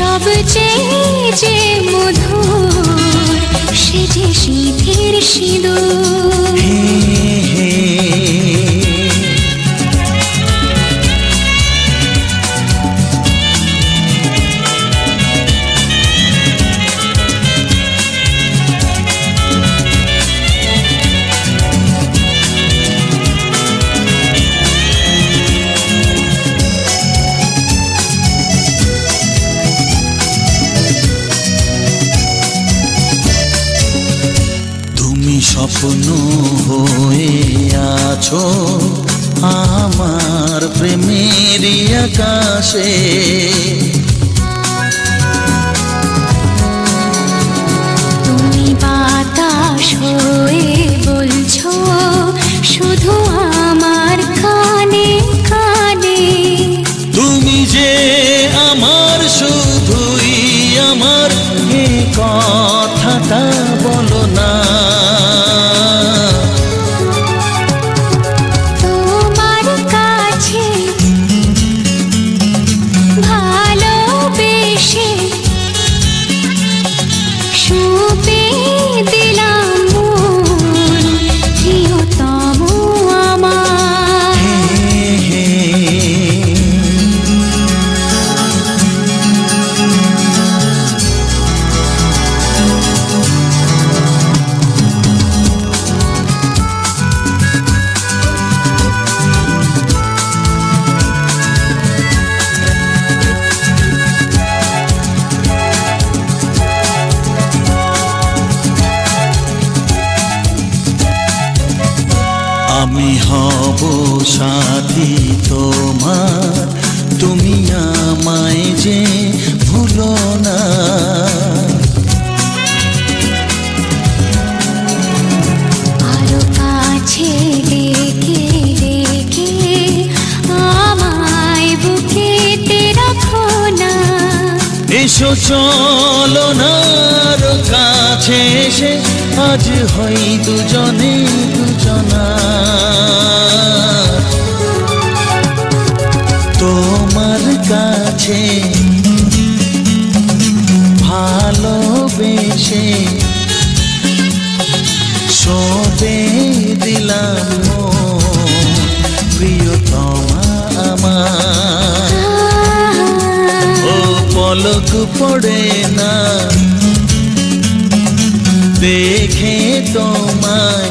সবচেয়ে যে মধুর সে যে সিঁথির সিঁদুর। স্বপ্ন হয়ে আছো আমার প্রেমের আকাশে, তুমি বাতাস হয়ে বলছো শুধু আমার কানে কানে, তুমি যে আমার শুধুই আমার এ কথাটা বলো না। আমি হব সাথী তোমার, তুমি আমায় যে ভুলো না। আরো কাছে ডেকে ডেকে আমায় বুকেতে রাখো না। এসো চলো না আরো কাছে এসে আজ হই দুজনে দুজনা। তোমার কাছে ভালোবেসে সঁপে দিলাম প্রিয়তমা আমার। ও পলক পড়ে না দেখে তোমায়,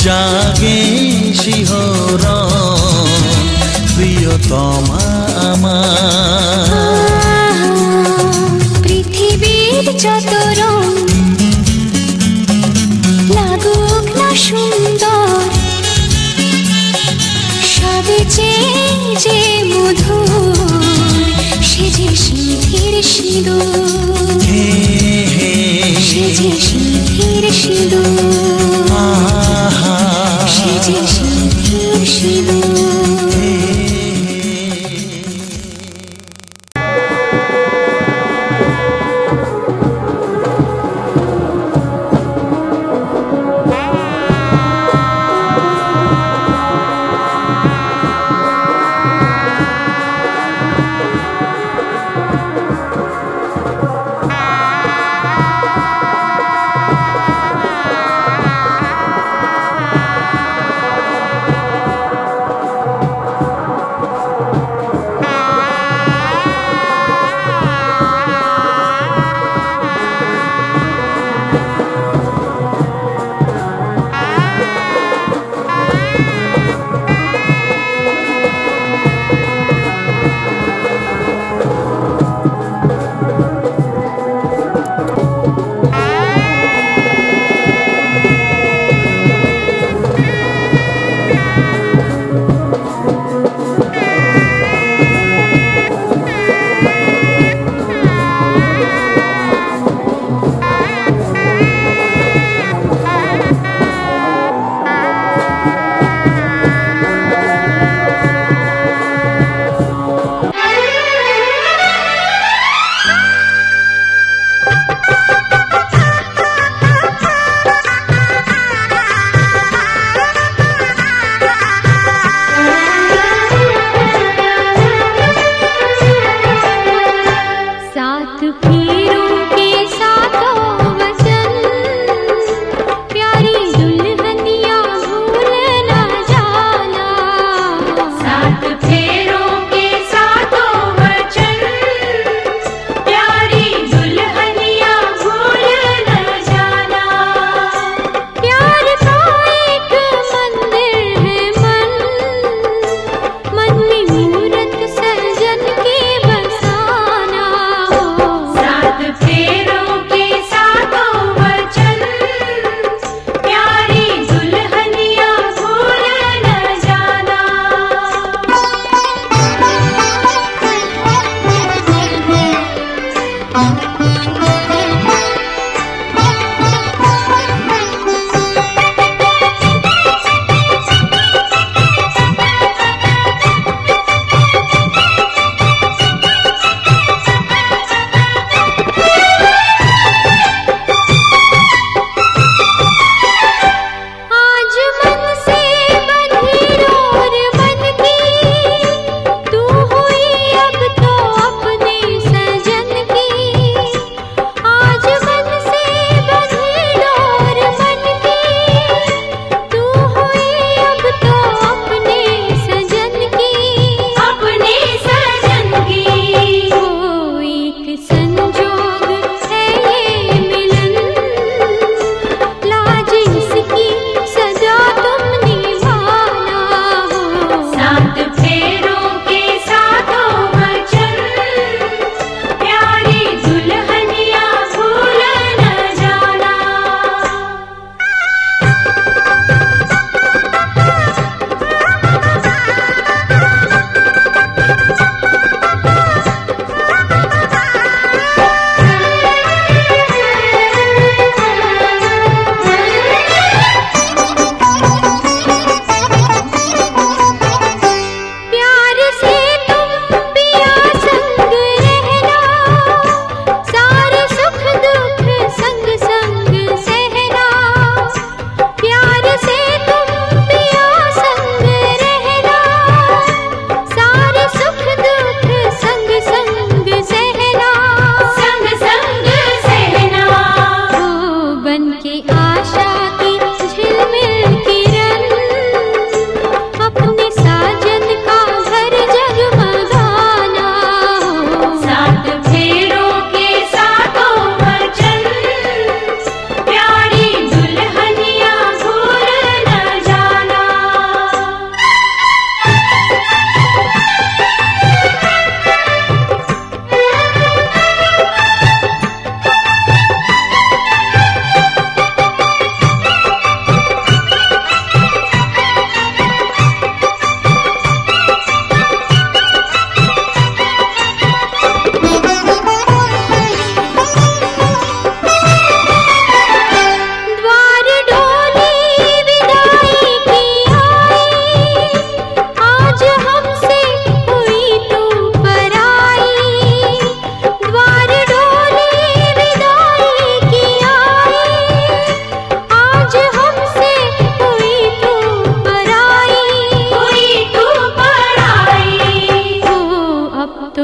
জাগে শিহরণ প্রিয়তমা আমার। পৃথিবীর যত রং লাগুক না সুন্দর, সবচেয়ে যে মধুর সে যে সিঁথির সিঁদুর, সে যে সিঁথির সিঁদুর, সে যে সিঁথির সিঁদুর।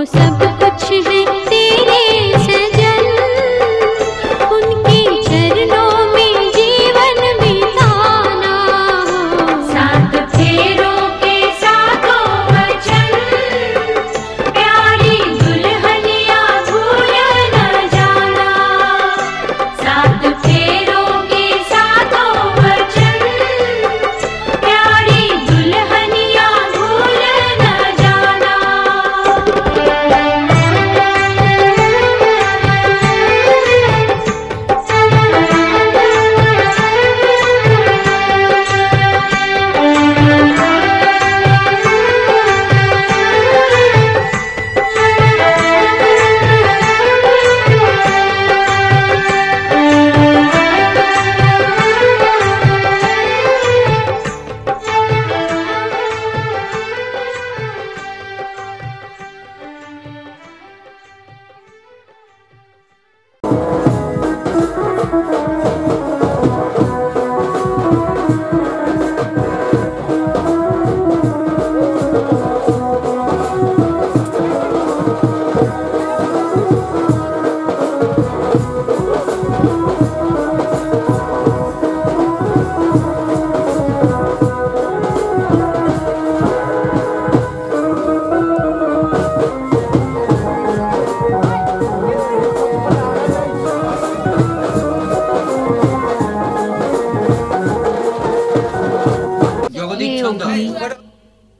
सब कुछ है तेरे सजन, उनके चरणों में जीवन बिताना हो। सात फेरों के सातों वचन, प्यारी दुल्हनिया भूल न जाना। सात फेरों के सातों वचन, प्यारी दुल्हनिया भूल न जाना।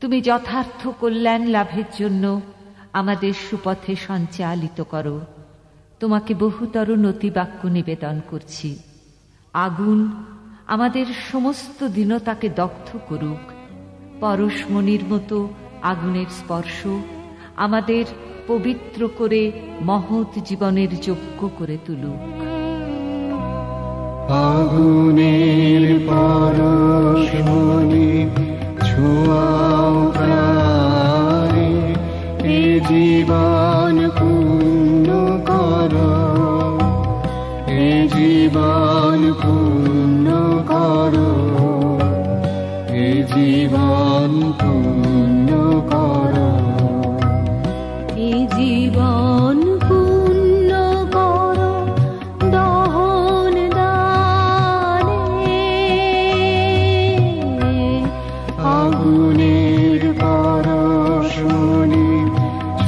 তুমি যথার্থ কল্যাণ লাভের জন্য আমাদের সুপথে সঞ্চালিত করো। তোমাকে বহুতর নতিবাক্য নিবেদন করছি। আগুন আমাদের সমস্ত দীনতাকে দগ্ধ করুক। পরশমণির মতো আগুনের স্পর্শ আমাদের পবিত্র করে মহৎ জীবনের যোগ্য করে তুলুক। আগুনের পরশমণি ছোঁয়াও প্রাণে, এ জীবন পূর্ণ করো, এ জীবন পূর্ণ করো, এ জীবন পূর্ণ করো, এ জীবন পূর্ণ করো দহন দানে। আগুনের পরশমণি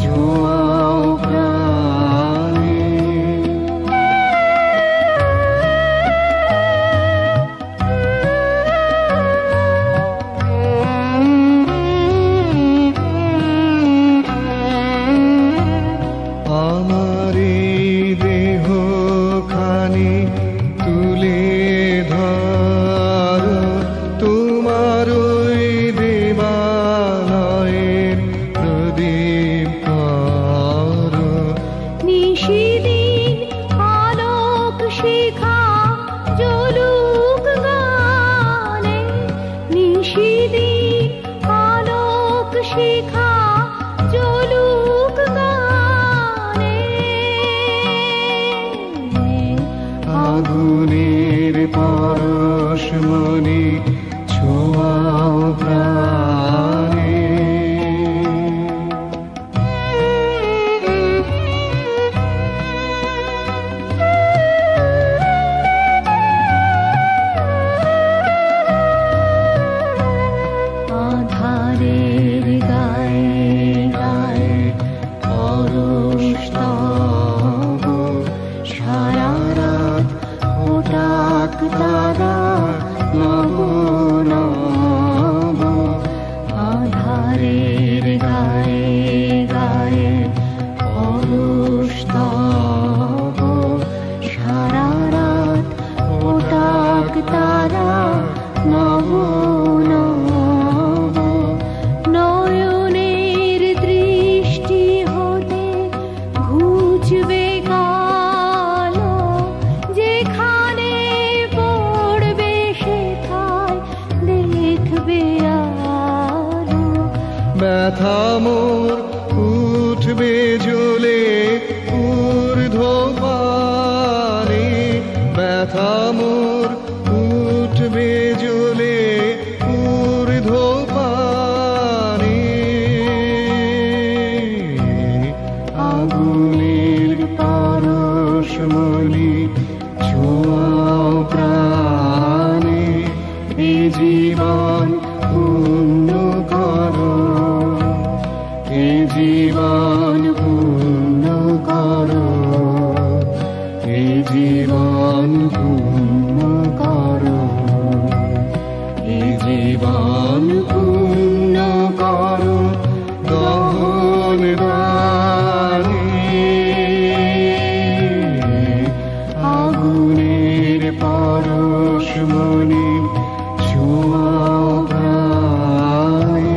ছোঁয়াও প্রাণে। আমার এই দেহখানি তুলে ধরো, তোমার ওই দেবালয়ের প্রদীপ করো। নিশিদিন আলোক শিখা জ্বলুক গানে, নিশিদিন আলোক শিখা জ্বলুক গানে। আগুনের পরশমণি ছোঁয়াও প্রাণে। আধারের গায়ে গায়ে পরশ তব, সারা রাত ওটাক তারা নব নব। আধারের গায়ে গায়ে পরশ তব, সারা রাত ওটাক তারা নব নব। নয়নের দৃষ্টি হতে ঘুচবে কালো, যেখানে পড়বে সেথায় দেখবে আলো। ব্যথা মোর উঠবে জ্বলে ঊর্ধ্বপানে, ব্যথা মোর উঠবে জ্বলে ঊর্ধ্বপানে। আগুনের পরশমণি ছোঁয়াও প্রাণে, এ জীবন পূর্ণ করো, এ জীবন পূর্ণ করো, এ জীবন পূর্ণ করো, এ জীবন পূর্ণ করো দহন দানে। আগুনের পরশমণি ছোঁয়াও প্রাণে।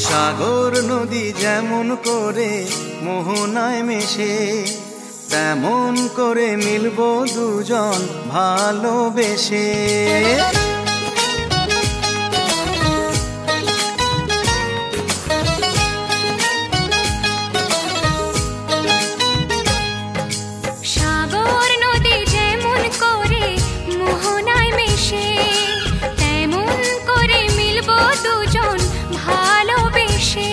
সাগর নদী যেমন করে মোহনায় মেশে, তেমন করে মিলবো দুজন ভালোবেসে। সাগর নদী যেমন করে মোহনায় মেশে, তেমন করে মিলবো দুজন ভালোবেসে।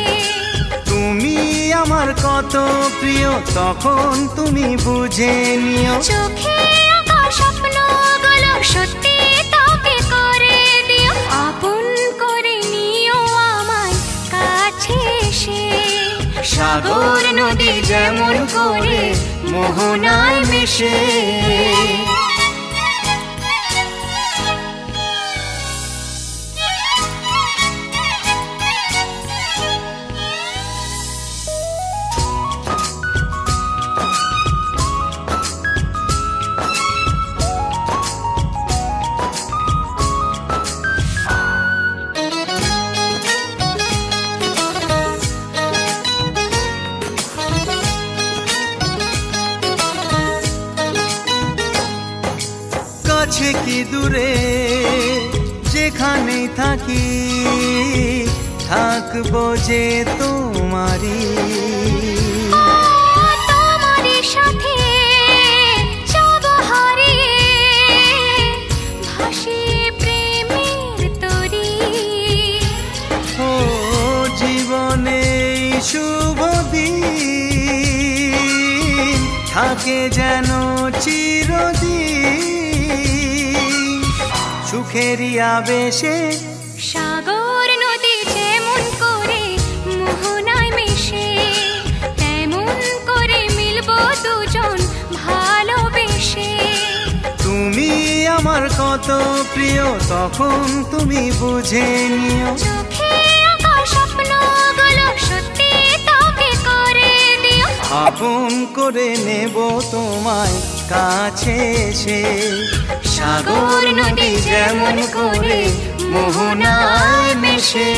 তুমি আমার কত প্রিয় তখন তুমি বুঝে নিও, চোখে আঁকা স্বপ্নগুলো সত্যি তোকে করে দিও, আপন করে নিও আমায় কাছে এসে। সাগর নদী যেমন করে মোহনায় মেশে। কাছে কি দূরে যেখানেই থাকি, থাকবো যে তোমারি। তোমারই সাথে যাব হারিয়ে, ভাসিয়ে প্রেমের তরি। ও জীবনে শুভ দিন থাকে যেন চিরদিন, সুখেরই আবেশে। সাগর নদী যেমন করে মোহনায় মেশে, তেমন করে মিলবো দুজন ভালোবেসে। তুমি আমার কত প্রিয় তখন তুমি বুঝে নিও, চোখে আঁকা স্বপ্নগুলো সত্যি তোকে করে দিও, আপন করে নেব তোমায় কাছে এসে। সাগর নদী যেমন করে মোহনায় মিশে।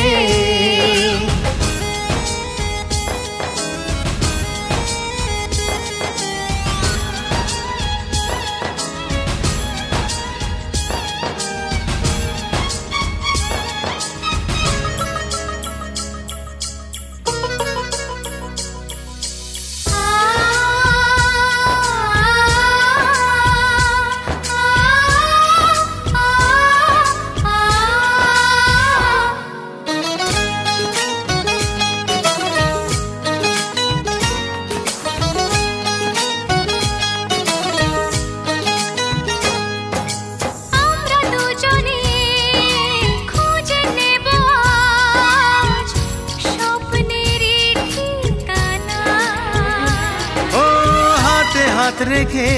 হাত রেখে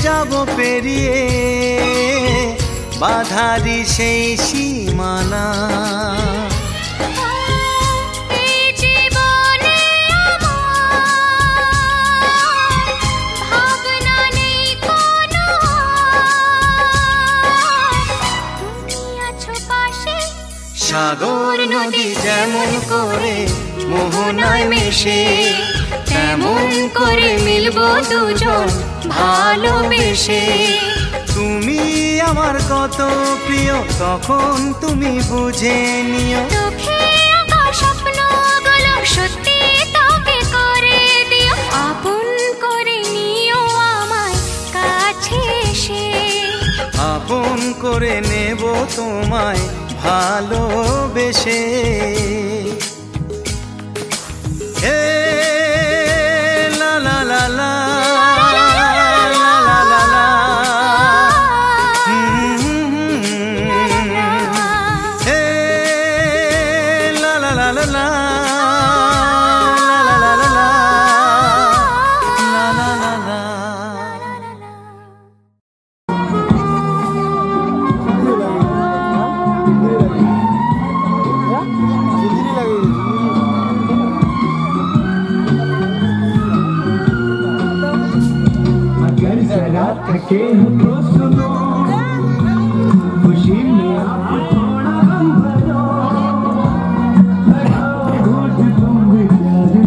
যাব পেরিয়ে বাধারি সেই সীমানা। সাগর নদী যেমন করে মোহনায় মিশে, তেমন করে মিলবো দুজন ভালোবেসে। তুমি আমার কত প্রিয় তখন তুমি বুঝে নিও। চোখে আঁকা স্বপ্নগুলো সত্যি তোকে করে দিও। আপন করে নিও আমায় কাছে এসে। আপন করে নেব তোমায় ভালোবেসে। লা লা লা লা थके हो तो सुनो, खुशी में आप थोड़ा गम भरो, लगाओ होठ तुम भी प्यार से।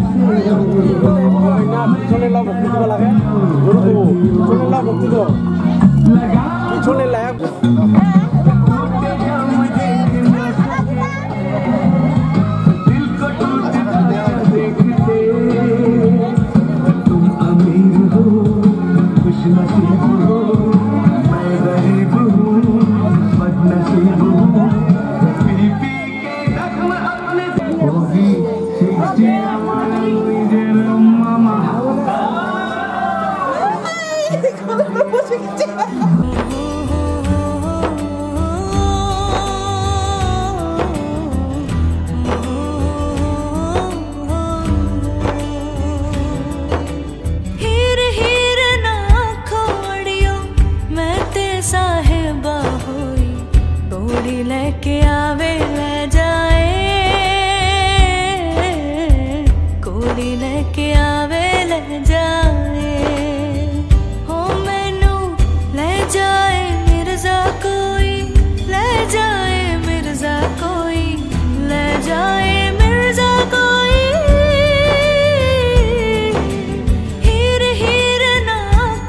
पिछले ला भक्ति तो लगे, पिछले ला भक्ति तो लगा, पिछले ला दिल को टूटता देखते, तुम अमीर हो नसीब हो, मैं गरीब हूँ बदनसीब हूँ। पी पी के जख्म अपने होगी मामा। लेके आवे ले जाए, कोड़ी लेके आवे ले जाए। हो मैनू ले जाए मिर्जा कोई, ले जाए मिर्जा कोई, ले जाए मिर्जा कोई। हीर हीर ना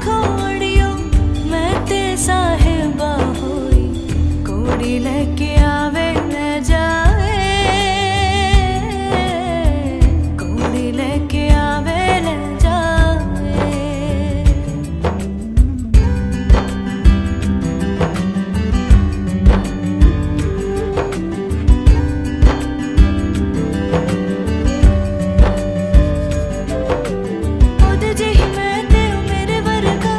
खोड़ियो मैं ते साहिबा होई, कोड़ी लेके आवे ले जाए, कोड़ी लेके आवे ले जाए। ओदे जेही मैं ते मेरे वर्गा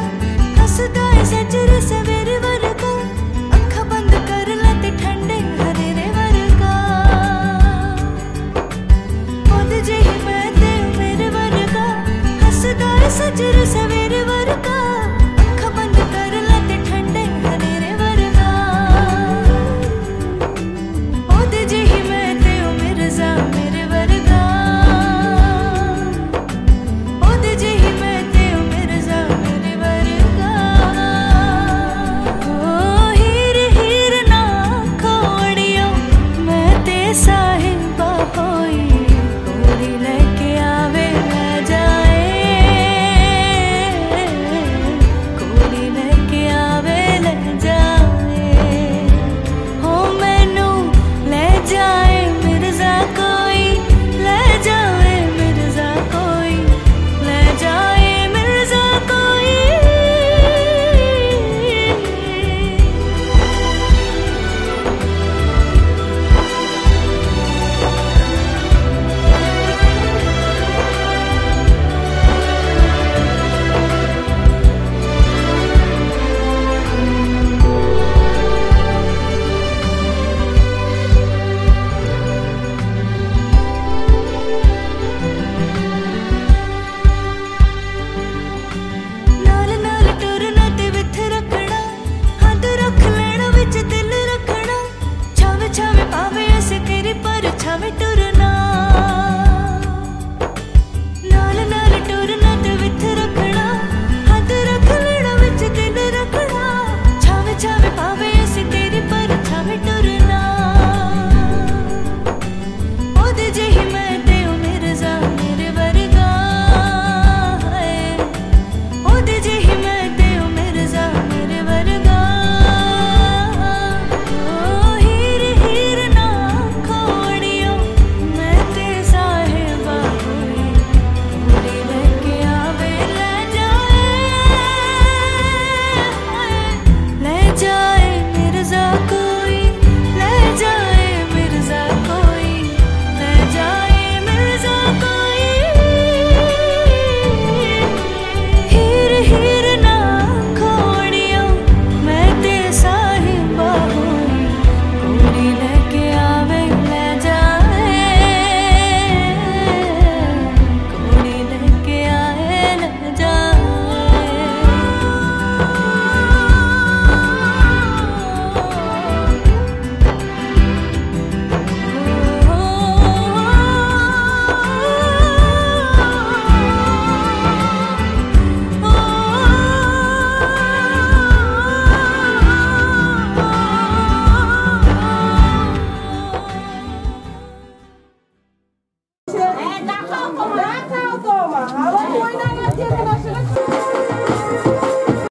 हसदा है सजरे से मेरे वर्गा। अखा बंद कर ला ते ठंडे हरे साथ